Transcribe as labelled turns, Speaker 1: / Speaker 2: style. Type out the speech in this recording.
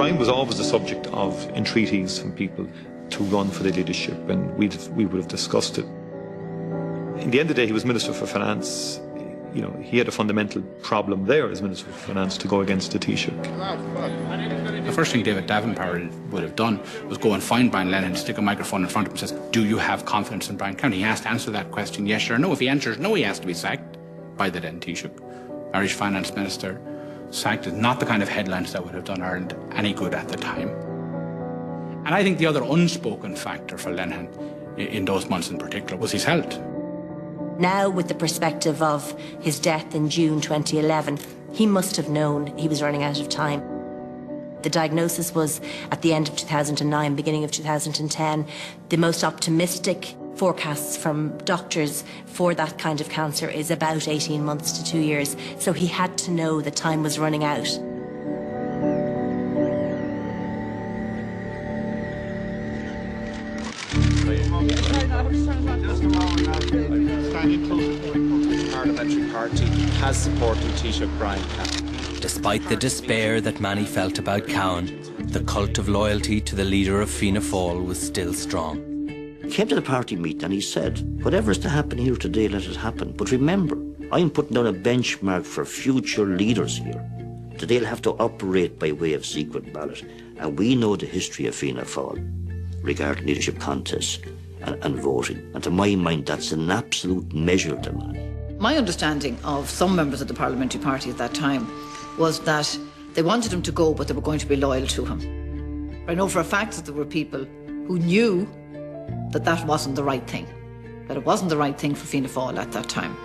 Speaker 1: Brian was always the subject of entreaties from people to run for the leadership, and we would have discussed it. In the end of the day, he was Minister for Finance. You know, he had a fundamental problem there as Minister for Finance to go against the Taoiseach.
Speaker 2: The first thing David Davenport would have done was go and find Brian Lennon, stick a microphone in front of him and says, do you have confidence in Brian Cowan? He has to answer that question, yes or no. If he answers no, he has to be sacked by the then Taoiseach. Irish Finance Minister sacked is not the kind of headlines that would have done Ireland any good at the time. And I think the other unspoken factor for Lennon in those months in particular was his health.
Speaker 3: Now, with the perspective of his death in June 2011, he must have known he was running out of time. The diagnosis was at the end of 2009, beginning of 2010. The most optimistic forecasts from doctors for that kind of cancer is about 18 months to 2 years. So he had to know that time was running out.
Speaker 4: The parliamentary party has supported Taoiseach Brian Cowan.
Speaker 5: Despite the despair that many felt about Cowan, the cult of loyalty to the leader of Fianna Fáil was still strong.
Speaker 6: He came to the party meeting and he said, whatever is to happen here today, let it happen. But remember, I am putting down a benchmark for future leaders here. Today they'll have to operate by way of secret ballot. And we know the history of Fianna Fáil regarding leadership contests and voting. And to my mind, that's an absolute measure of the man.
Speaker 7: My understanding of some members of the parliamentary party at that time was that they wanted him to go, but they were going to be loyal to him. I know for a fact that there were people who knew that that wasn't the right thing, that it wasn't the right thing for Fianna Fáil at that time.